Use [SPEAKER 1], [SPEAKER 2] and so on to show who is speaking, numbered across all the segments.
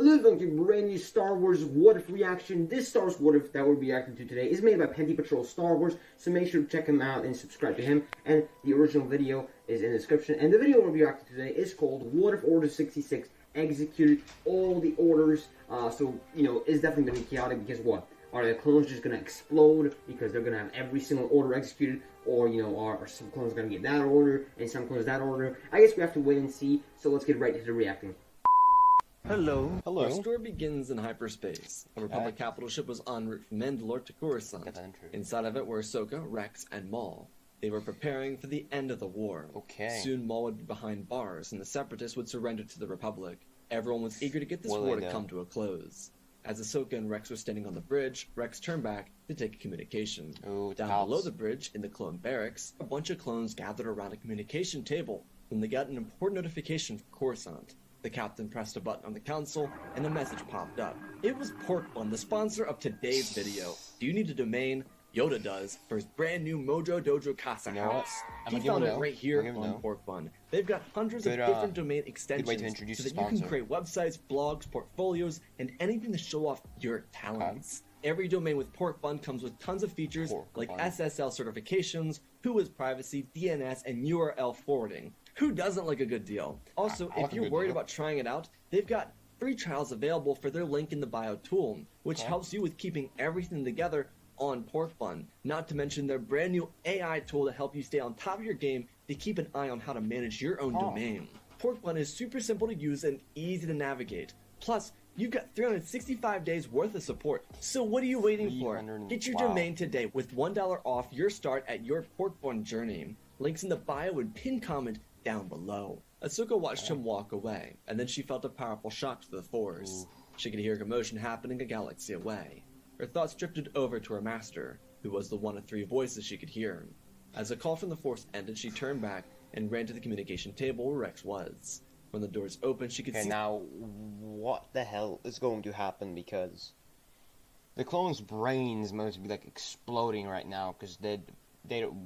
[SPEAKER 1] Hello, welcome to brand new Star Wars What If reaction. This Star Wars What If that we're reacting to today is made by Pente Patrol Star Wars, so make sure to check him out and subscribe to him. And the original video is in the description. And the video we're reacting to today is called What If Order 66 executed all the orders. So, you know, it's definitely going to be chaotic because what? Are the clones just going to explode because they're going to have every single order executed? Or, you know, are some clones going to get that order and some clones that order? I guess we have to wait and see, so let's get right into the reacting.
[SPEAKER 2] Hello.
[SPEAKER 3] Hello.
[SPEAKER 2] Our story begins in hyperspace. A Republic capital ship was en route from Mandalore to Coruscant. Inside of it were Ahsoka, Rex, and Maul. They were preparing for the end of the war.
[SPEAKER 3] Okay.
[SPEAKER 2] Soon Maul would be behind bars, and the Separatists would surrender to the Republic. Everyone was eager to get this war to come to a close. As Ahsoka and Rex were standing on the bridge, Rex turned back to take a communication. Down below the bridge, in the clone barracks, a bunch of clones gathered around a communication table when they got an important notification from Coruscant. The captain pressed a button on the console, and a message popped up. It was Pork Bun, the sponsor of today's video. Do you need a domain? Yoda does, for his brand new Mojo Dojo Casa house. He found it right here on Pork Bun. They've got hundreds of different domain extensions so that you can create websites, blogs, portfolios, and anything to show off your talents. Every domain with Pork Bun comes with tons of features like SSL certifications, WHOIS privacy, DNS, and URL forwarding. Who doesn't like a good deal? Also, if you're worried about trying it out, they've got free trials available for their link in the bio tool, which helps you with keeping everything together on Pork Bun. Not to mention their brand new AI tool to help you stay on top of your game to keep an eye on how to manage your own domain. Pork Bun is super simple to use and easy to navigate. Plus, you've got 365 days worth of support. So what are you waiting for? Get your domain today with $1 off your start at your Pork Bun journey. Links in the bio and pinned comment down below. Ahsoka watched him walk away, and then she felt a powerful shock to the Force. She could hear a commotion happening a galaxy away. Her thoughts drifted over to her master, who was the one of three voices she could hear. As a call from the Force ended, she turned back and ran to the communication table where Rex was. When the doors opened, she could see—
[SPEAKER 3] now, what the hell is going to happen? Because the clones' brains must be, like, exploding right now, because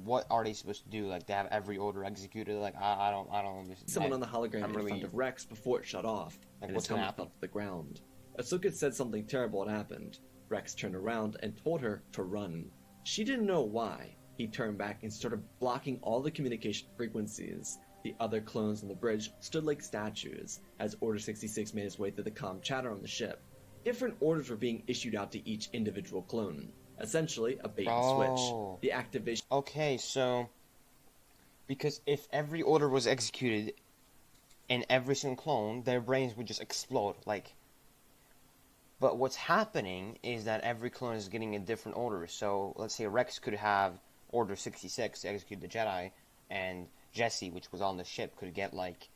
[SPEAKER 3] what are they supposed to do? Like, they have every order executed? Like, I don't understand.
[SPEAKER 2] Someone on the hologram in front of Rex before it shut off, and his helmet fell to the ground. Ahsoka said something terrible had happened. Rex turned around and told her to run. She didn't know why. He turned back and started blocking all the communication frequencies. The other clones on the bridge stood like statues as Order 66 made its way through the comm chatter on the ship. Different orders were being issued out to each individual clone. Essentially, a bait and switch. The activation...
[SPEAKER 3] Okay, so... because if every order was executed in every single clone, their brains would just explode, like... But what's happening is that every clone is getting a different order. So, let's say Rex could have Order 66 to execute the Jedi, and Jesse, which was on the ship, could get, like,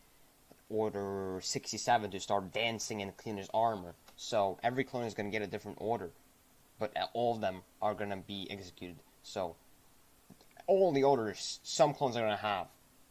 [SPEAKER 3] Order 67 to start dancing and clean his armor. So, every clone is going to get a different order. But all of them are going to be executed. So, all the orders, some clones are going to have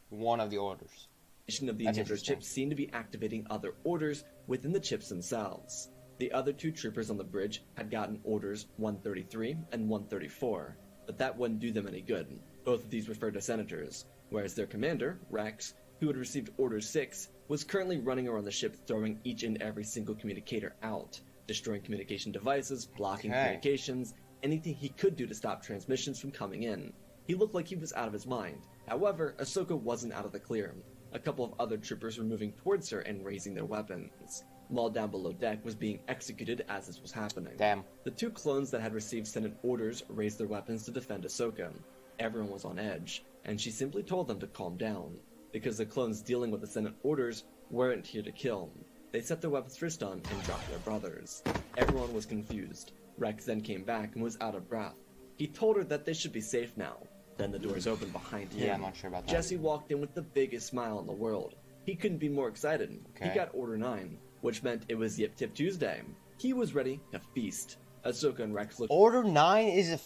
[SPEAKER 3] one of the orders.
[SPEAKER 2] Of the inhibitor chips seem to be activating other orders within the chips themselves. The other two troopers on the bridge had gotten orders 133 and 134, but that wouldn't do them any good. Both of these referred to senators, whereas their commander, Rex, who had received Order 6, was currently running around the ship throwing each and every single communicator out, destroying communication devices, blocking communications, anything he could do to stop transmissions from coming in. He looked like he was out of his mind. However, Ahsoka wasn't out of the clear. A couple of other troopers were moving towards her and raising their weapons. Maul down below deck was being executed as this was happening. The two clones that had received Senate orders raised their weapons to defend Ahsoka. Everyone was on edge, and she simply told them to calm down, because the clones dealing with the Senate orders weren't here to kill. They set their weapons first on and dropped their brothers. Everyone was confused. Rex then came back and was out of breath. He told her that they should be safe now. Then the doors opened behind him.
[SPEAKER 3] I'm not sure about that.
[SPEAKER 2] Jesse walked in with the biggest smile in the world. He couldn't be more excited. He got Order 9, which meant it was Yip Tip Tuesday. He was ready to feast. Ahsoka and Rex looked—
[SPEAKER 3] Order 9 is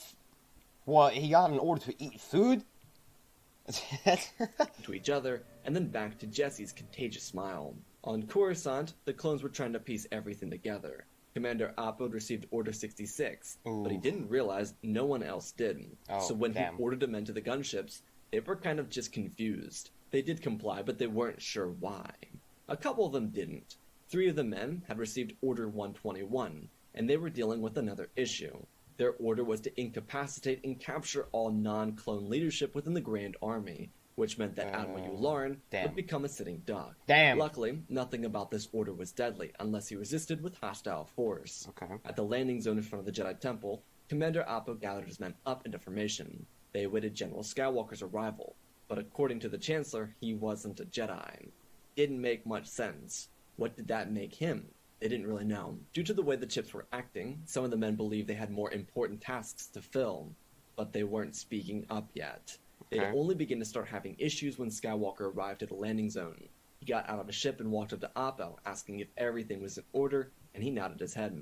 [SPEAKER 3] what, he got an order to eat food?
[SPEAKER 2] to each other, and then back to Jesse's contagious smile. On Coruscant, the clones were trying to piece everything together. Commander Apod received Order 66, but he didn't realize no one else did. So when he ordered the men to the gunships, they were kind of just confused. They did comply, but they weren't sure why. A couple of them didn't. 3 of the men had received Order 121, and they were dealing with another issue. Their order was to incapacitate and capture all non-clone leadership within the Grand Army, which meant that Admiral Yularen would become a sitting duck. Luckily, nothing about this order was deadly, unless he resisted with hostile force. At the landing zone in front of the Jedi Temple, Commander Appo gathered his men up into formation. They awaited General Skywalker's arrival, but according to the Chancellor, he wasn't a Jedi. Didn't make much sense. What did that make him? They didn't really know. Due to the way the chips were acting, some of the men believed they had more important tasks to fill, but they weren't speaking up yet. They'd only begin to start having issues when Skywalker arrived at the landing zone. He got out of the ship and walked up to Appo, asking if everything was in order, and he nodded his head.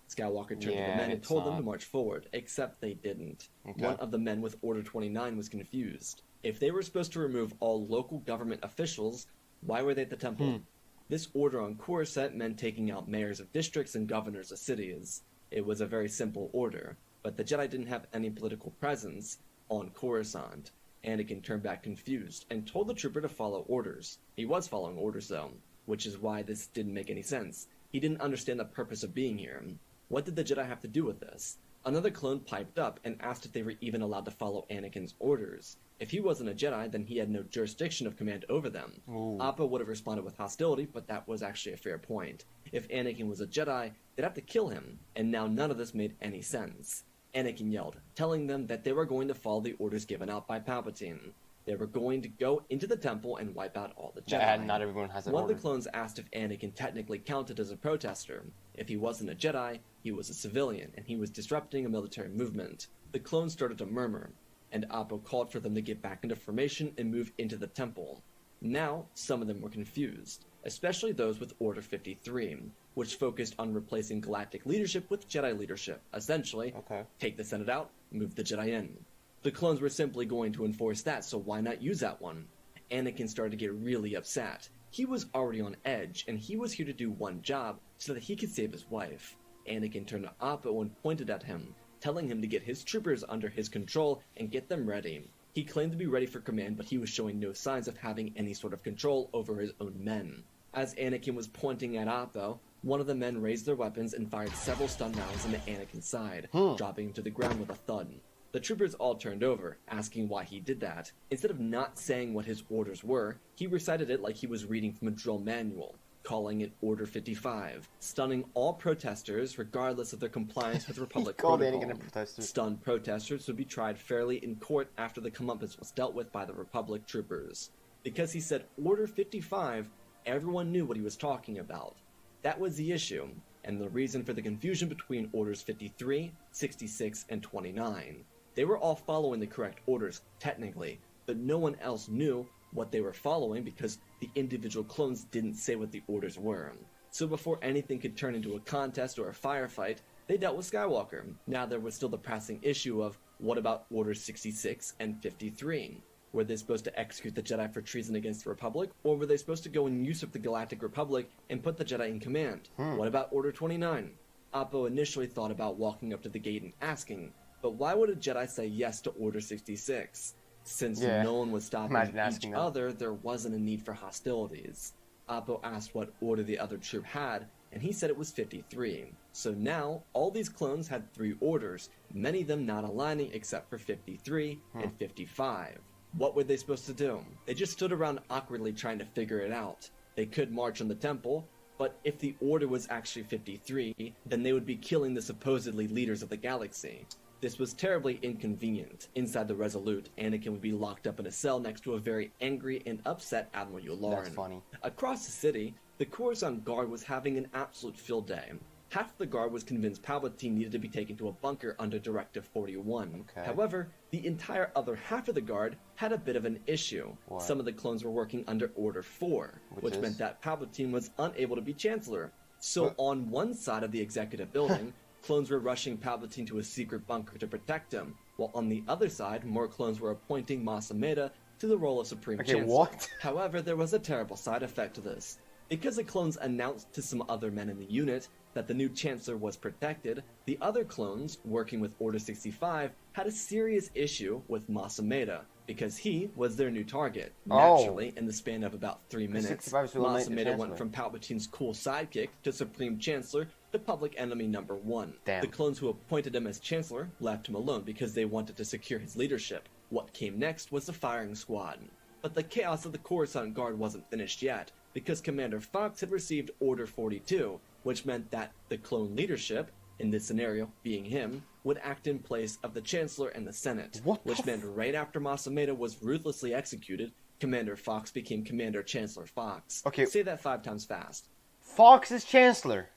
[SPEAKER 2] Skywalker turned to the men and told them to march forward, except they didn't. One of the men with Order 29 was confused. If they were supposed to remove all local government officials, why were they at the temple? This order on Coruscant meant taking out mayors of districts and governors of cities. It was a very simple order, but the Jedi didn't have any political presence on Coruscant. Anakin turned back confused and told the trooper to follow orders. He was following orders though, which is why this didn't make any sense. He didn't understand the purpose of being here. What did the Jedi have to do with this? Another clone piped up and asked if they were even allowed to follow Anakin's orders. If he wasn't a Jedi, then he had no jurisdiction of command over them. Appo would have responded with hostility, but that was actually a fair point. If Anakin was a Jedi, they'd have to kill him, and now none of this made any sense. Anakin yelled, telling them that they were going to follow the orders given out by Palpatine. They were going to go into the temple and wipe out all the Jedi.
[SPEAKER 3] Not everyone has that
[SPEAKER 2] One
[SPEAKER 3] order.
[SPEAKER 2] of the clones asked if Anakin technically counted as a protester. If he wasn't a Jedi, he was a civilian, and he was disrupting a military movement. The clones started to murmur, and Appo called for them to get back into formation and move into the temple. Now, some of them were confused, especially those with Order 53, which focused on replacing galactic leadership with Jedi leadership. Essentially, take the Senate out, move the Jedi in. The clones were simply going to enforce that, so why not use that one? Anakin started to get really upset. He was already on edge, and he was here to do one job so that he could save his wife. Anakin turned to Appo and pointed at him, telling him to get his troopers under his control and get them ready. He claimed to be ready for command, but he was showing no signs of having any sort of control over his own men. As Anakin was pointing at Appo, one of the men raised their weapons and fired several stun rounds into Anakin's side, dropping him to the ground with a thud. The troopers all turned over, asking why he did that. Instead of not saying what his orders were, he recited it like he was reading from a drill manual, calling it Order 55, stunning all protesters regardless of their compliance with Republic protocol. Stunned protesters would be tried fairly in court after the comeuppance was dealt with by the Republic troopers. Because he said Order 55, everyone knew what he was talking about. That was the issue, and the reason for the confusion between Orders 53, 66, and 29. They were all following the correct orders, technically, but no one else knew what they were following because the individual clones didn't say what the orders were. So before anything could turn into a contest or a firefight, they dealt with Skywalker. Now there was still the pressing issue of, what about Orders 66 and 53? Were they supposed to execute the Jedi for treason against the Republic, or were they supposed to go and usurp the Galactic Republic and put the Jedi in command? What about Order 29? Appo initially thought about walking up to the gate and asking, but why would a Jedi say yes to Order 66? Since no one was stopping each other, there wasn't a need for hostilities. Appo asked what order the other troop had, and he said it was 53. So now, all these clones had 3 orders, many of them not aligning except for 53 and 55. What were they supposed to do? They just stood around awkwardly trying to figure it out. They could march on the temple, but if the order was actually 53, then they would be killing the supposedly leaders of the galaxy. This was terribly inconvenient. Inside the Resolute, Anakin would be locked up in a cell next to a very angry and upset Admiral Yularen.
[SPEAKER 3] That's funny.
[SPEAKER 2] Across the city, the Coruscant Guard was having an absolute field day. Half the Guard was convinced Palpatine needed to be taken to a bunker under Directive 41. However, the entire other half of the Guard had a bit of an issue. Some of the clones were working under Order 4, which meant that Palpatine was unable to be Chancellor. So on one side of the executive building, clones were rushing Palpatine to a secret bunker to protect him, while on the other side, more clones were appointing Mas Amedda to the role of Supreme Chancellor. However, there was a terrible side effect to this. Because the clones announced to some other men in the unit that the new Chancellor was protected, the other clones, working with Order 65, had a serious issue with Mas Amedda, because he was their new target. Naturally, in the span of about 3 minutes, Masameda went from Palpatine's cool sidekick to Supreme Chancellor to public enemy number 1.
[SPEAKER 3] Damn.
[SPEAKER 2] The clones who appointed him as Chancellor left him alone because they wanted to secure his leadership. What came next was the firing squad. But the chaos of the Coruscant Guard wasn't finished yet, because Commander Fox had received Order 42, which meant that the clone leadership, in this scenario being him, would act in place of the Chancellor and the Senate, which meant right after Masameda was ruthlessly executed, Commander Fox became Commander Chancellor Fox.
[SPEAKER 3] Okay.
[SPEAKER 2] Say that 5 times fast.
[SPEAKER 3] Fox is Chancellor.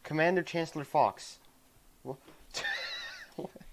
[SPEAKER 3] Commander Chancellor Fox.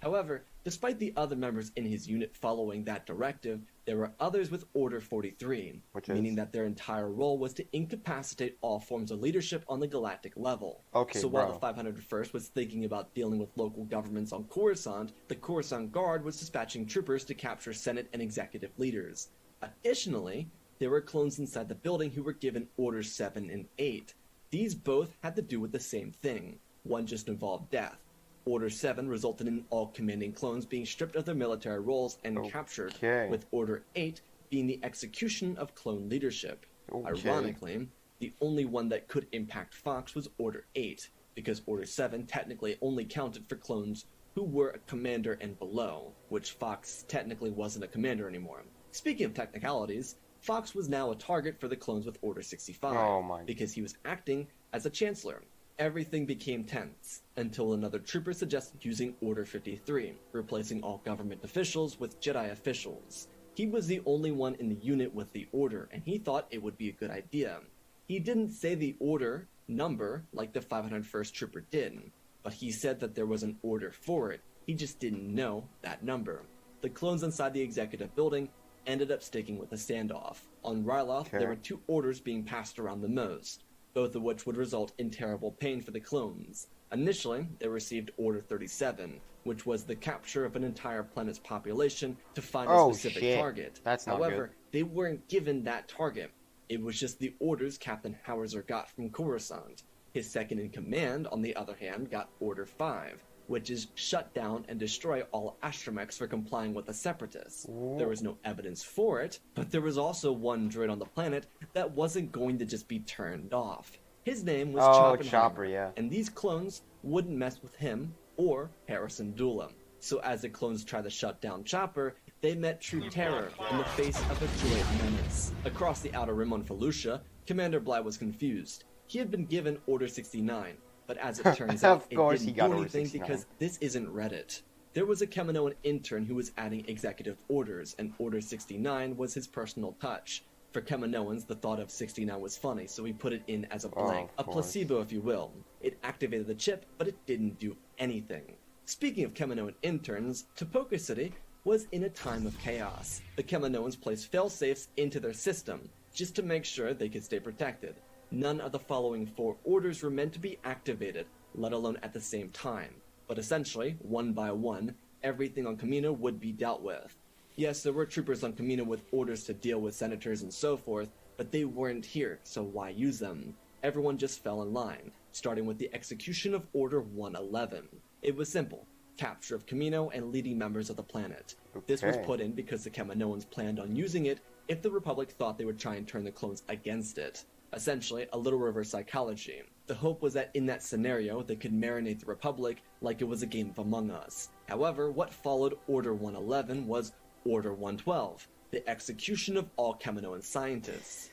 [SPEAKER 2] However, despite the other members in his unit following that directive, there were others with Order 43, meaning that their entire role was to incapacitate all forms of leadership on the galactic level. So while the 501st was thinking about dealing with local governments on Coruscant, the Coruscant Guard was dispatching troopers to capture Senate and executive leaders. Additionally, there were clones inside the building who were given Orders 7 and 8. These both had to do with the same thing. One just involved death. Order 7 resulted in all commanding clones being stripped of their military roles and captured, with Order 8 being the execution of clone leadership. Ironically, the only one that could impact Fox was Order 8, because Order 7 technically only counted for clones who were a commander and below, which Fox technically wasn't a commander anymore. Speaking of technicalities, Fox was now a target for the clones with Order 65, because he was acting as a Chancellor. Everything became tense, until another trooper suggested using Order 53, replacing all government officials with Jedi officials. He was the only one in the unit with the order, and he thought it would be a good idea. He didn't say the order number like the 501st trooper did, but he said that there was an order for it. He just didn't know that number. The clones inside the executive building ended up sticking with the standoff. On Ryloth, there were 2 orders being passed around the most, both of which would result in terrible pain for the clones. Initially, they received Order 37, which was the capture of an entire planet's population to find a specific target. However, they weren't given that target. It was just the orders Captain Howitzer got from Coruscant. His second in command, on the other hand, got Order 5, which is shut down and destroy all astromechs for complying with the Separatists. There was no evidence for it, but there was also one droid on the planet that wasn't going to just be turned off. His name was
[SPEAKER 3] Chopper,
[SPEAKER 2] and these clones wouldn't mess with him or Harrison Dula. So as the clones tried to shut down Chopper, they met true terror in the face of a droid menace. Across the Outer Rim on Felucia, Commander Bly was confused. He had been given Order 69, but as it turns out, it didn't do anything because this isn't Reddit. There was a Kaminoan intern who was adding executive orders, and Order 69 was his personal touch. For Kaminoans, the thought of 69 was funny, so he put it in as a blank, a placebo if you will. It activated the chip, but it didn't do anything. Speaking of Kaminoan interns, Topoka City was in a time of chaos. The Kaminoans placed failsafes into their system, just to make sure they could stay protected. None of the following 4 orders were meant to be activated, let alone at the same time. But essentially, one by one, everything on Kamino would be dealt with. Yes, there were troopers on Kamino with orders to deal with senators and so forth, but they weren't here, so why use them? Everyone just fell in line, starting with the execution of Order 111. It was simple: capture of Kamino and leading members of the planet. This was put in because the Kaminoans planned on using it if the Republic thought they would try and turn the clones against it. Essentially, a little reverse psychology. The hope was that in that scenario, they could marinate the Republic like it was a game of Among Us. However, what followed Order 111 was Order 112, the execution of all Kaminoan scientists.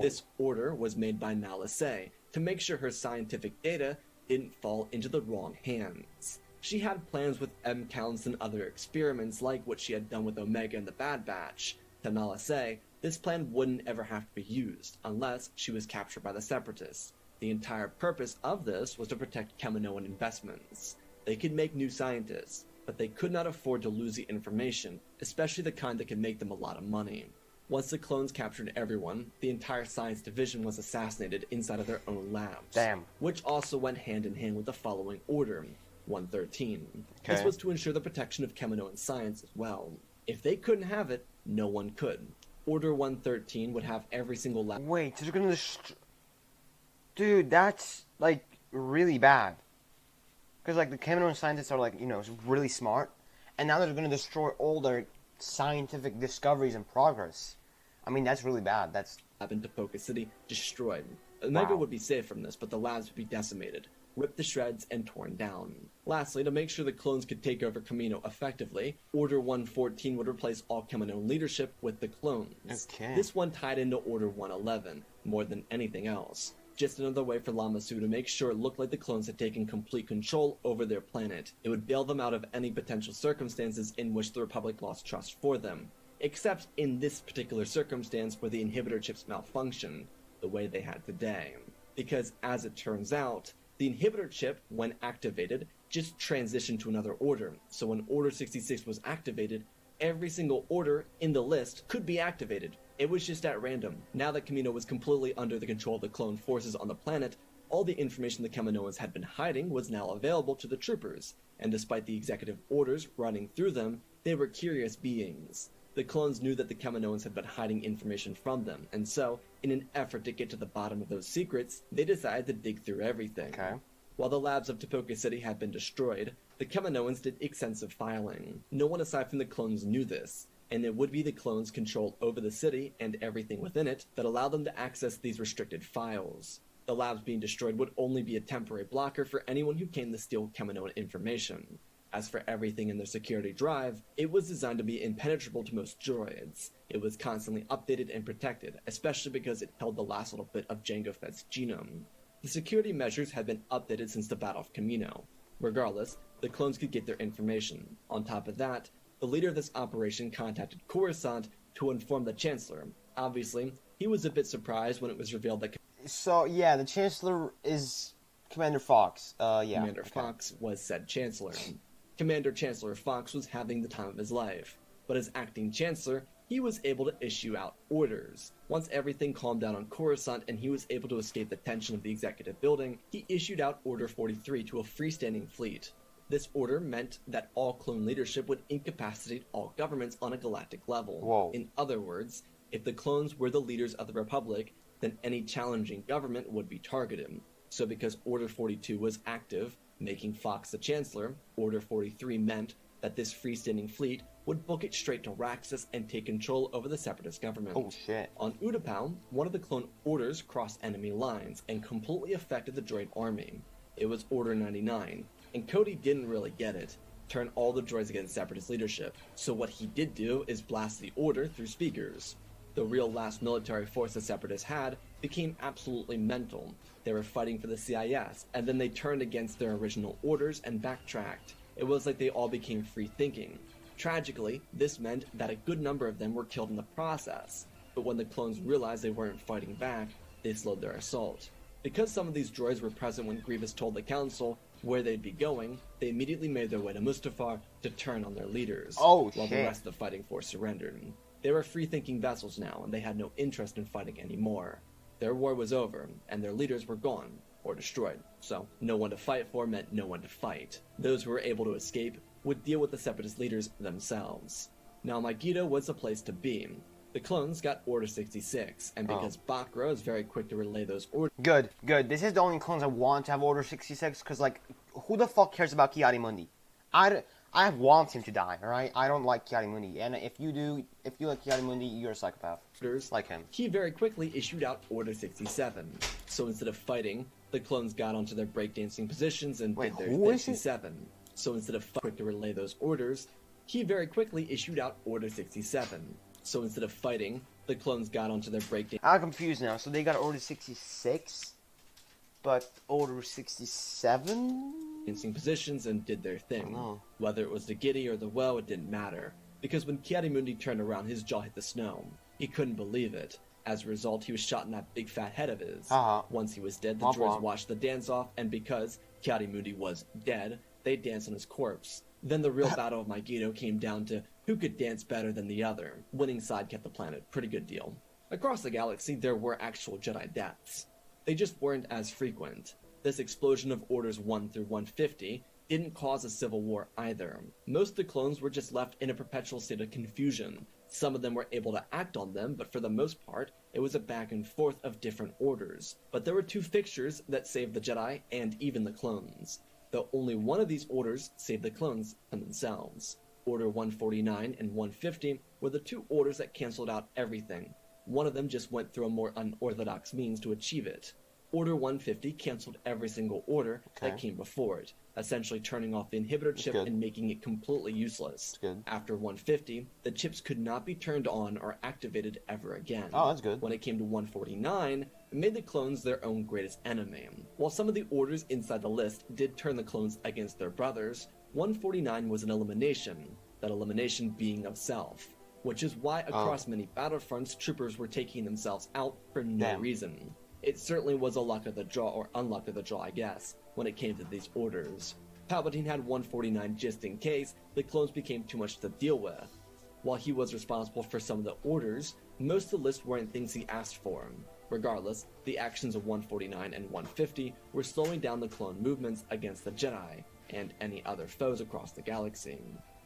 [SPEAKER 2] This order was made by Nalase to make sure her scientific data didn't fall into the wrong hands. She had plans with M-counts and other experiments like what she had done with Omega and the Bad Batch. To Nalase, this plan wouldn't ever have to be used, unless she was captured by the Separatists. The entire purpose of this was to protect Kaminoan investments. They could make new scientists, but they could not afford to lose the information, especially the kind that could make them a lot of money. Once the clones captured everyone, the entire science division was assassinated inside of their own labs. Which also went hand in hand with the following order, 113. This was to ensure the protection of Kaminoan science as well. If they couldn't have it, no one could. Order 113 would have every single lab.
[SPEAKER 3] Wait, they're gonna Dude, that's, like, really bad. Because, like, the Kaminoan scientists are, like, you know, really smart. And now they're gonna destroy all their scientific discoveries and progress. I mean, that's really bad. That's
[SPEAKER 2] lab in Tapoka City destroyed. Omega would be safe from this, but the labs would be decimated, ripped to shreds, and torn down. Lastly, to make sure the clones could take over Kamino effectively, Order 114 would replace all Kamino leadership with the clones.
[SPEAKER 3] Okay.
[SPEAKER 2] This one tied into Order 111 more than anything else. Just another way for Lama Su to make sure it looked like the clones had taken complete control over their planet. It would bail them out of any potential circumstances in which the Republic lost trust for them, except in this particular circumstance where the inhibitor chips malfunctioned the way they had today. Because, as it turns out, the inhibitor chip, when activated, just transitioned to another order. So when Order 66 was activated, every single order in the list could be activated. It was just at random. Now that Kamino was completely under the control of the clone forces on the planet, all the information the Kaminoans had been hiding was now available to the troopers, and despite the executive orders running through them, they were curious beings. The clones knew that the Kaminoans had been hiding information from them, and so, in an effort to get to the bottom of those secrets, they decided to dig through everything.
[SPEAKER 3] okay.
[SPEAKER 2] While the labs of Tapoka City had been destroyed, the Kaminoans did extensive filing. No one aside from the clones knew this, and it would be the clones' control over the city and everything within it that allowed them to access these restricted files. The labs being destroyed would only be a temporary blocker for anyone who came to steal Kaminoan information. As for everything in their security drive, it was designed to be impenetrable to most droids. It was constantly updated and protected, especially because it held the last little bit of Jango Fett's genome. The security measures had been updated since the Battle of Kamino. Regardless, the clones could get their information. On top of that, the leader of this operation contacted Coruscant to inform the Chancellor. Obviously, he was a bit surprised when it was revealed that
[SPEAKER 3] So, yeah, the Chancellor is Commander Fox.
[SPEAKER 2] Commander Fox was said Chancellor. Commander Chancellor Fox was having the time of his life, but as acting Chancellor, he was able to issue out orders. Once everything calmed down on Coruscant and he was able to escape the tension of the executive building, he issued out Order 43 to a freestanding fleet. This order meant that all clone leadership would incapacitate all governments on a galactic level.
[SPEAKER 3] Whoa.
[SPEAKER 2] In other words, if the clones were the leaders of the Republic, then any challenging government would be targeted. So because Order 42 was active, making Fox the Chancellor, Order 43 meant that this freestanding fleet would book it straight to Raxus and take control over the Separatist government.
[SPEAKER 3] Oh, shit.
[SPEAKER 2] On Utapau, one of the clone orders crossed enemy lines and completely affected the droid army. It was Order 99, and Cody didn't really get it. Turn all the droids against Separatist leadership. So what he did do is blast the order through speakers. The real last military force the Separatists had became absolutely mental. They were fighting for the CIS, and then they turned against their original orders and backtracked. It was like they all became free-thinking. Tragically, this meant that a good number of them were killed in the process, but when the clones realized they weren't fighting back, they slowed their assault. Because some of these droids were present when Grievous told the Council where they'd be going, they immediately made their way to Mustafar to turn on their leaders, while the rest of the fighting force surrendered. They were free-thinking vessels now, and they had no interest in fighting anymore. Their war was over, and their leaders were gone, or destroyed, so no one to fight for meant no one to fight. Those who were able to escape would deal with the Separatist leaders themselves. Now Megiddo was the place to be. The clones got Order 66, and because Bakra is very quick to relay those orders...
[SPEAKER 3] Good. This is the only clones I want to have Order 66, because, like, who the fuck cares about Ki-Adi-Mundi? I want him to die, alright? I don't like Ki-Adi-Mundi, and if you like Ki-Adi-Mundi, you're a psychopath. Like him.
[SPEAKER 2] He very quickly issued out Order 67. So instead of fighting, the clones got onto their breakdancing positions and did their 67. So instead of quick to relay those orders, he very quickly issued out Order 67. So instead of fighting, the clones got onto their breakdancing...
[SPEAKER 3] I'm confused now. So they got Order 66, but Order 67?
[SPEAKER 2] positions and did their thing. Whether it was the Giddy or the Woe, it didn't matter. Because when Ki-Adi-Mundi turned around, his jaw hit the snow. He couldn't believe it. As a result, he was shot in that big fat head of his. Once he was dead, the droids watched the dance-off, and because Ki-Adi-Mundi was dead, they danced on his corpse. Then the real battle of Megiddo came down to who could dance better than the other. Winning side kept the planet. Pretty good deal. Across the galaxy, there were actual Jedi deaths. They just weren't as frequent. This explosion of Orders 1 through 150 didn't cause a civil war either. Most of the clones were just left in a perpetual state of confusion. Some of them were able to act on them, but for the most part, it was a back and forth of different orders. But there were two fixtures that saved the Jedi and even the clones. Though only one of these orders saved the clones from themselves. Order 149 and 150 were the two orders that canceled out everything. One of them just went through a more unorthodox means to achieve it. Order 150 canceled every single order that came before it, essentially turning off the inhibitor chip and making it completely useless. After 150, the chips could not be turned on or activated ever again.
[SPEAKER 3] Oh, that's good.
[SPEAKER 2] When it came to 149, it made the clones their own greatest enemy. While some of the orders inside the list did turn the clones against their brothers, 149 was an elimination, that elimination being of self, which is why across many battlefronts, troopers were taking themselves out for no reason. It certainly was a luck of the draw, or unluck of the draw, I guess, when it came to these orders. Palpatine had 149 just in case the clones became too much to deal with. While he was responsible for some of the orders, most of the list weren't things he asked for. Regardless, the actions of 149 and 150 were slowing down the clone movements against the Jedi, and any other foes across the galaxy.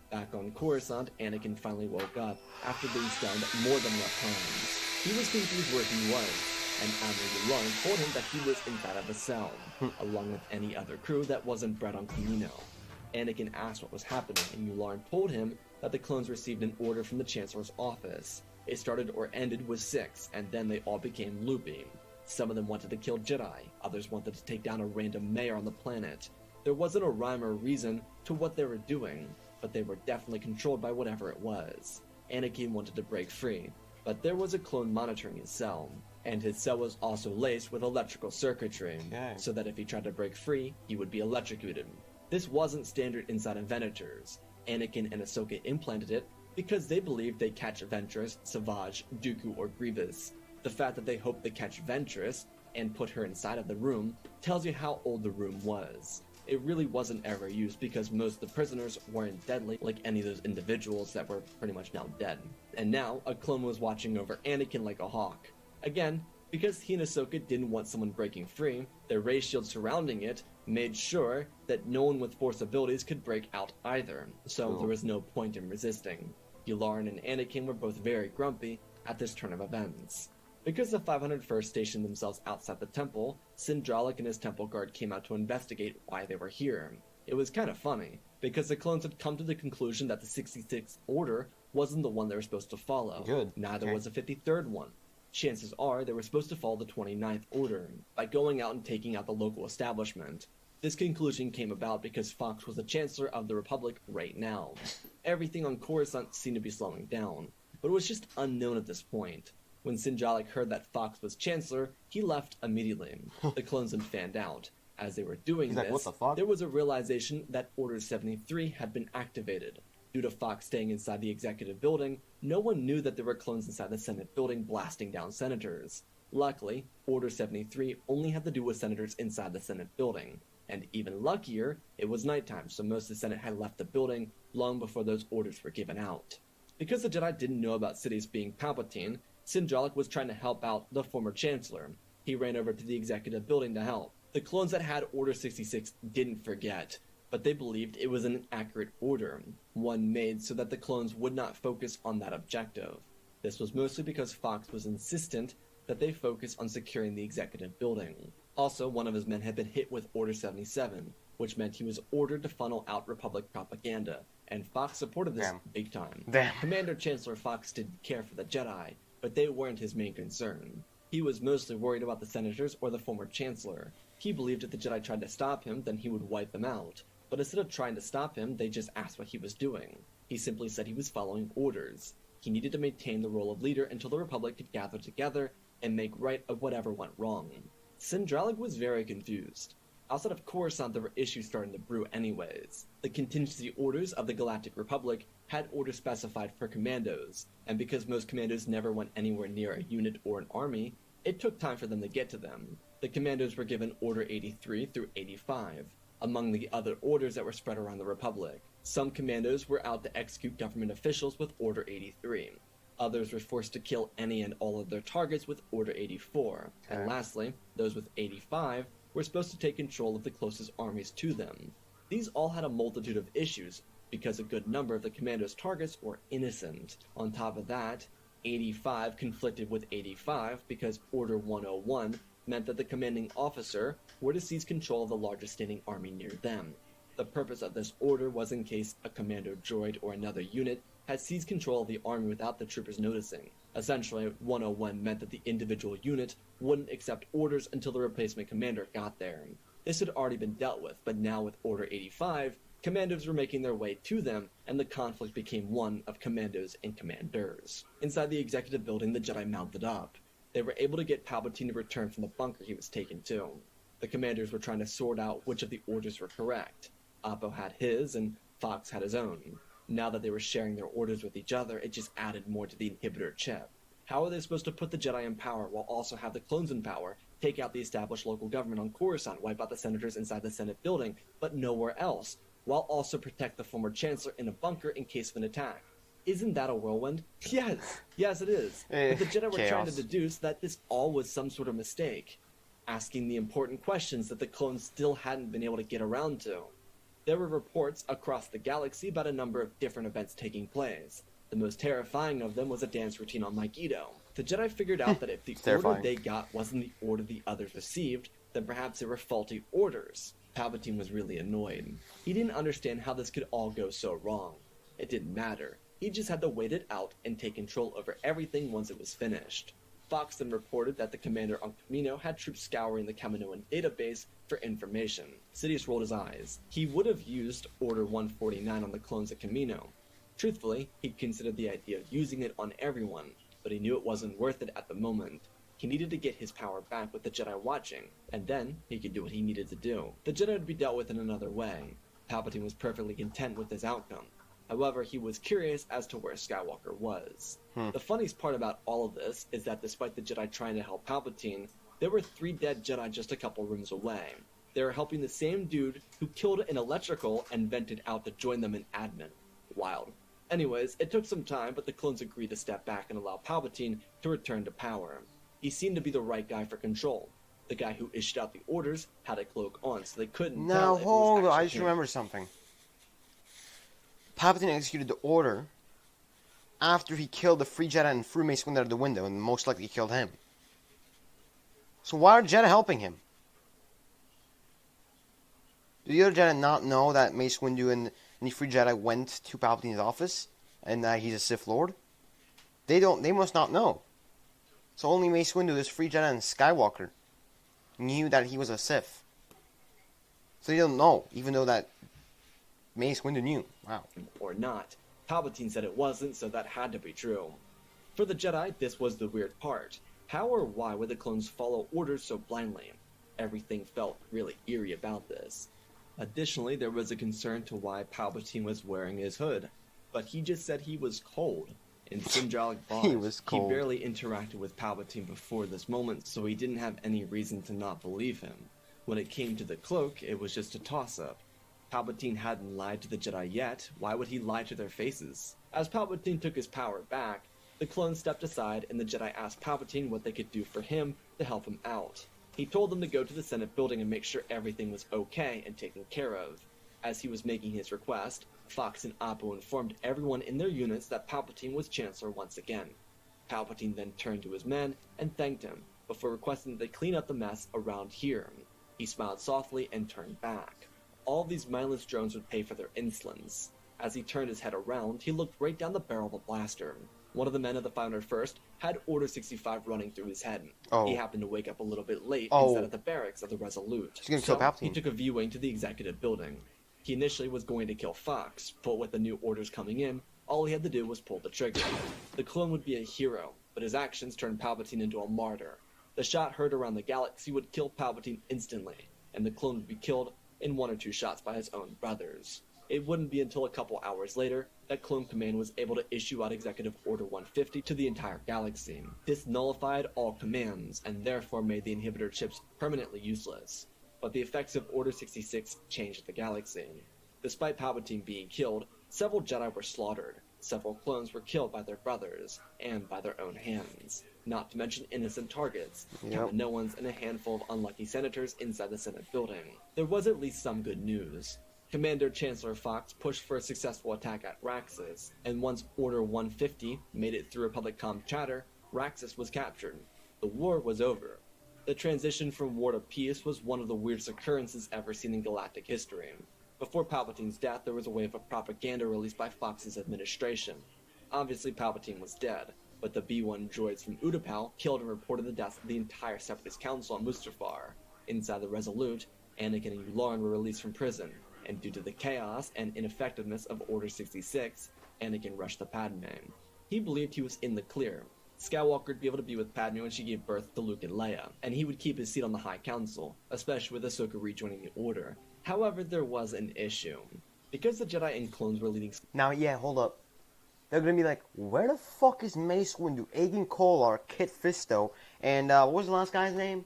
[SPEAKER 2] Back on Coruscant, Anakin finally woke up after being stunned more than enough times. He was confused where he was, and Admiral Yularen told him that he was inside of a cell, along with any other crew that wasn't bred on Kamino. Anakin asked what was happening, and Yularen told him that the clones received an order from the Chancellor's office. It started or ended with 6, and then they all became loopy. Some of them wanted to kill Jedi, others wanted to take down a random mayor on the planet. There wasn't a rhyme or reason to what they were doing, but they were definitely controlled by whatever it was. Anakin wanted to break free, but there was a clone monitoring his cell, and his cell was also laced with electrical circuitry, so that if he tried to break free, he would be electrocuted. This wasn't standard inside of Venators. Anakin and Ahsoka implanted it because they believed they'd catch Ventress, Savage, Dooku, or Grievous. The fact that they hoped to catch Ventress and put her inside of the room tells you how old the room was. It really wasn't ever used because most of the prisoners weren't deadly like any of those individuals that were pretty much now dead. And now, a clone was watching over Anakin like a hawk. Again, because he and Ahsoka didn't want someone breaking free, their ray shield surrounding it made sure that no one with Force abilities could break out either, so there was no point in resisting. Yularen and Anakin were both very grumpy at this turn of events. Because the 501st stationed themselves outside the temple, Sindralik and his temple guard came out to investigate why they were here. It was kind of funny, because the clones had come to the conclusion that the 66th Order wasn't the one they were supposed to follow. Neither was the 53rd one. Chances are they were supposed to follow the 29th Order, by going out and taking out the local establishment. This conclusion came about because Fox was the Chancellor of the Republic right now. Everything on Coruscant seemed to be slowing down, but it was just unknown at this point. When Sindralik heard that Fox was Chancellor, he left immediately. The clones then fanned out. As they were doing this, there was a realization that Order 73 had been activated. Due to Fox staying inside the executive building, no one knew that there were clones inside the Senate building blasting down senators. Luckily, Order 73 only had to do with senators inside the Senate building. And even luckier, it was nighttime, so most of the Senate had left the building long before those orders were given out. Because the Jedi didn't know about Sidious being Palpatine, Sindralik was trying to help out the former Chancellor. He ran over to the executive building to help. The clones that had Order 66 didn't forget, but they believed it was an accurate order, one made so that the clones would not focus on that objective. This was mostly because Fox was insistent that they focus on securing the executive building. Also, one of his men had been hit with Order 77, which meant he was ordered to funnel out Republic propaganda, and Fox supported this big time. Commander Chancellor Fox didn't care for the Jedi, but they weren't his main concern. He was mostly worried about the senators or the former Chancellor. He believed if the Jedi tried to stop him, then he would wipe them out. But instead of trying to stop him, they just asked what he was doing. He simply said he was following orders. He needed to maintain the role of leader until the Republic could gather together and make right of whatever went wrong. Sindralik was very confused. Outside of Coruscant, there were issues starting to brew anyways. The contingency orders of the Galactic Republic had orders specified for commandos, and because most commandos never went anywhere near a unit or an army, it took time for them to get to them. The commandos were given Order 83 through 85. Among the other orders that were spread around the Republic, some commandos were out to execute government officials with Order 83. Others were forced to kill any and all of their targets with Order 84. And lastly, those with 85 were supposed to take control of the closest armies to them. These all had a multitude of issues, because a good number of the commandos' targets were innocent. On top of that, 85 conflicted with 85 because Order 101 meant that the commanding officer were to seize control of the largest standing army near them. The purpose of this order was in case a commando droid or another unit had seized control of the army without the troopers noticing. Essentially, 101 meant that the individual unit wouldn't accept orders until the replacement commander got there. This had already been dealt with, but now with Order 85, commandos were making their way to them, and the conflict became one of commandos and commanders. Inside the executive building, the Jedi mounted up. They were able to get Palpatine to return from the bunker he was taken to. The commanders were trying to sort out which of the orders were correct. Oppo had his, and Fox had his own. Now that they were sharing their orders with each other, it just added more to the inhibitor chip. How are they supposed to put the Jedi in power while also have the clones in power, take out the established local government on Coruscant, wipe out the senators inside the Senate building, but nowhere else, while also protect the former Chancellor in a bunker in case of an attack? Isn't that a whirlwind? Yes it is. But the Jedi were trying to deduce that this all was some sort of mistake, asking the important questions that the clones still hadn't been able to get around to. There were reports across the galaxy about a number of different events taking place. The most terrifying of them was a dance routine on Magneto. The Jedi figured out that if the order they got wasn't the order the others received, then perhaps they were faulty orders. Palpatine was really annoyed. He didn't understand how this could all go so wrong. It didn't matter. He just had to wait it out and take control over everything once it was finished. Fox then reported that the commander on Kamino had troops scouring the Kaminoan database for information. Sidious rolled his eyes. He would have used Order 149 on the clones at Kamino. Truthfully, he'd considered the idea of using it on everyone, but he knew it wasn't worth it at the moment. He needed to get his power back with the Jedi watching, and then he could do what he needed to do. The Jedi would be dealt with in another way. Palpatine was perfectly content with his outcome. However, he was curious as to where Skywalker was. The funniest part about all of this is that despite the Jedi trying to help Palpatine, there were 3 dead Jedi just a couple rooms away. They were helping the same dude who killed an electrical and vented out to join them in admin. Wild. Anyways, it took some time, but the clones agreed to step back and allow Palpatine to return to power. He seemed to be the right guy for control. The guy who issued out the orders had a cloak on, so they couldn't tell if it was
[SPEAKER 3] hold on, I
[SPEAKER 2] actually
[SPEAKER 3] just
[SPEAKER 2] him.
[SPEAKER 3] remembered something. Palpatine executed the order after he killed the free Jedi and threw Mace Windu out of the window, and most likely killed him. So why are Jedi helping him? Do the other Jedi not know that Mace Windu and the free Jedi went to Palpatine's office and that he's a Sith Lord? They must not know. So only Mace Windu, this free Jedi, and Skywalker knew that he was a Sith. So they don't know, even though that Mace Windu knew. Wow.
[SPEAKER 2] Or not. Palpatine said it wasn't, so that had to be true. For the Jedi, this was the weird part. How or why would the clones follow orders so blindly? Everything felt really eerie about this. Additionally, there was a concern to why Palpatine was wearing his hood, but he just said he was cold. In symbolic bond,
[SPEAKER 3] He was cold.
[SPEAKER 2] He barely interacted with Palpatine before this moment, so he didn't have any reason to not believe him. When it came to the cloak, it was just a toss-up. Palpatine hadn't lied to the Jedi yet, why would he lie to their faces? As Palpatine took his power back, the clones stepped aside and the Jedi asked Palpatine what they could do for him to help him out. He told them to go to the Senate building and make sure everything was okay and taken care of. As he was making his request, Fox and Oppo informed everyone in their units that Palpatine was Chancellor once again. Palpatine then turned to his men and thanked him, before requesting that they clean up the mess around here. He smiled softly and turned back. All these mindless drones would pay for their insolence. As he turned his head around, he looked right down the barrel of a blaster. One of the men of the 501st had Order 65 running through his head. He happened to wake up a little bit late instead of the barracks of the Resolute.
[SPEAKER 3] He's gonna kill Palpatine.
[SPEAKER 2] He took a viewing to the executive building. He initially was going to kill Fox, but with the new orders coming in, all he had to do was pull the trigger. The clone would be a hero, but his actions turned Palpatine into a martyr. The shot heard around the galaxy would kill Palpatine instantly, and the clone would be killed in 1 or 2 shots by his own brothers. It wouldn't be until a couple hours later that Clone Command was able to issue out Executive Order 150 to the entire galaxy. This nullified all commands, and therefore made the inhibitor chips permanently useless. But the effects of Order 66 changed the galaxy. Despite Palpatine being killed, several Jedi were slaughtered, several clones were killed by their brothers, and by their own hands. Not to mention innocent targets, Kaminoans, and a handful of unlucky senators inside the Senate building. There was at least some good news. Commander Chancellor Fox pushed for a successful attack at Raxus, and once Order 150 made it through Republic Comm chatter, Raxus was captured. The war was over. The transition from war to peace was one of the weirdest occurrences ever seen in galactic history. Before Palpatine's death, there was a wave of propaganda released by Fox's administration. Obviously, Palpatine was dead, but the B-1 droids from Utapau killed and reported the deaths of the entire Separatist Council on Mustafar. Inside the Resolute, Anakin and Yularen were released from prison, and due to the chaos and ineffectiveness of Order 66, Anakin rushed to Padme. He believed he was in the clear. Skywalker would be able to be with Padme when she gave birth to Luke and Leia, and he would keep his seat on the High Council, especially with Ahsoka rejoining the Order. However, there was an issue. Because the Jedi and clones were leading...
[SPEAKER 3] Now, yeah, hold up. They're gonna be like, where the fuck is Mace Windu, Agen Kolar, Kit Fisto, and, what was the last guy's name?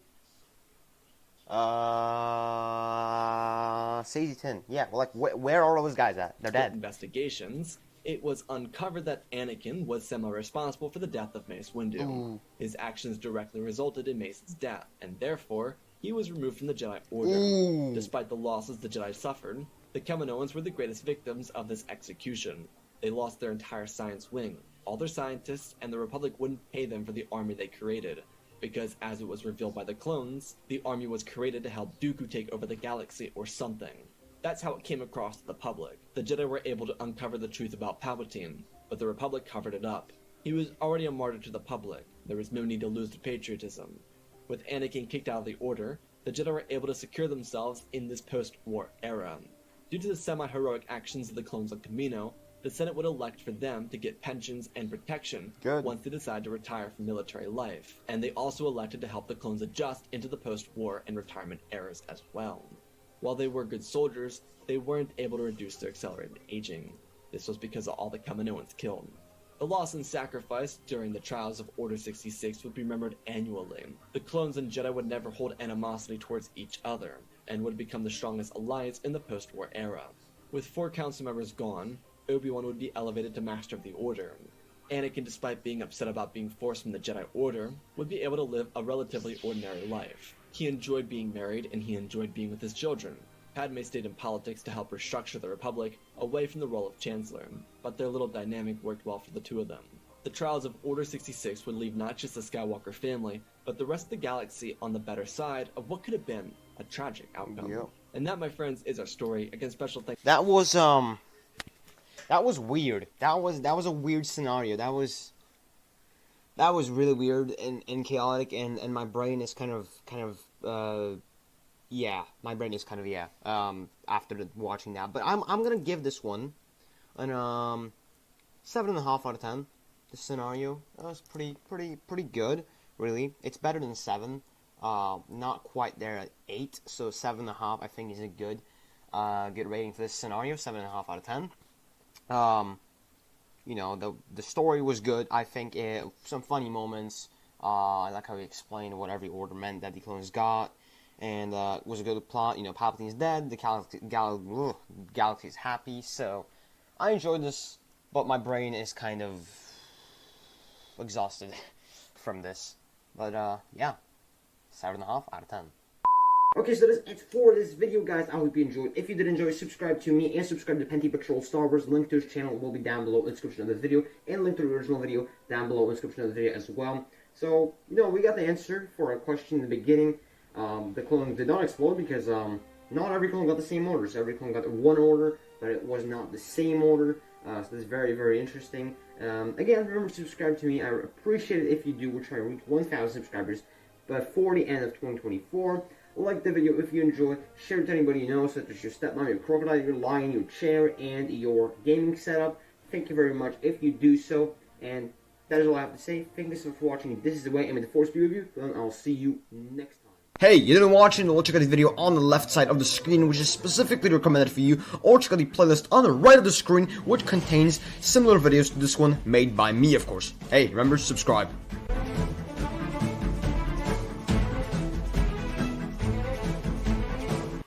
[SPEAKER 3] Sazy Tin. Yeah, well, like, where are all those guys at? They're dead.
[SPEAKER 2] Investigations, it was uncovered that Anakin was semi-responsible for the death of Mace Windu.
[SPEAKER 3] Ooh.
[SPEAKER 2] His actions directly resulted in Mace's death, and therefore, he was removed from the Jedi Order.
[SPEAKER 3] Ooh.
[SPEAKER 2] Despite the losses the Jedi suffered, the Kaminoans were the greatest victims of this execution. They lost their entire science wing, all their scientists, and the Republic wouldn't pay them for the army they created. Because, as it was revealed by the clones, the army was created to help Dooku take over the galaxy or something. That's how it came across to the public. The Jedi were able to uncover the truth about Palpatine, but the Republic covered it up. He was already a martyr to the public. There was no need to lose the patriotism. With Anakin kicked out of the Order, the Jedi were able to secure themselves in this post-war era. Due to the semi-heroic actions of the clones on Kamino, the Senate would elect for them to get pensions and protection once they decide to retire from military life. And they also elected to help the clones adjust into the post-war and retirement eras as well. While they were good soldiers, they weren't able to reduce their accelerated aging. This was because of all the Kaminoans killed. The loss and sacrifice during the trials of Order 66 would be remembered annually. The clones and Jedi would never hold animosity towards each other, and would become the strongest alliance in the post-war era. With 4 council members gone, Obi-Wan would be elevated to Master of the Order. Anakin, despite being upset about being forced from the Jedi Order, would be able to live a relatively ordinary life. He enjoyed being married, and he enjoyed being with his children. Padme stayed in politics to help restructure the Republic away from the role of Chancellor, but their little dynamic worked well for the two of them. The trials of Order 66 would leave not just the Skywalker family, but the rest of the galaxy on the better side of what could have been a tragic outcome.
[SPEAKER 3] Yep.
[SPEAKER 2] And that, my friends, is our story. Again, special thanks.
[SPEAKER 3] That was weird. That was a weird scenario. That was really weird and chaotic, and my brain is kind of my brain is kind of after watching that. But I'm gonna give this one an 7.5 out of 10. This scenario, that was pretty good, really. It's better than 7. Not quite there at 8, so 7.5 I think is a good rating for this scenario. 7.5 out of 10. You know, the story was good. I think some funny moments. I like how he explained what every order meant that the clones got, and it was a good plot. You know, Palpatine's dead. The galaxy is happy. So I enjoyed this, but my brain is kind of exhausted from this. But yeah, 7.5 out of 10.
[SPEAKER 1] Okay, so that's it for this video, guys. I hope you enjoyed. If you did enjoy, subscribe to me and subscribe to Pente Patrol Star Wars. Link to his channel will be down below in the description of this video, and link to the original video down below in the description of the video as well. So, you know, we got the answer for our question in the beginning. The clone did not explode because not every clone got the same order. So every clone got one order, but it was not the same order. So this is very, very interesting. Again, remember to subscribe to me. I appreciate it if you do. We're trying to reach 1,000 subscribers before the end of 2024. Like the video if you enjoy, share it to anybody you know, such as your stepmom, your crocodile, your lion, your chair, and your gaming setup. Thank you very much if you do so, and that is all I have to say. Thank you so much for watching. This is the way, and may the force be with you, and I'll see you next time.
[SPEAKER 4] Hey, you didn't watch it? Well, check out the video on the left side of the screen, which is specifically recommended for you, or check out the playlist on the right of the screen, which contains similar videos to this one, made by me, of course. Hey, remember, subscribe.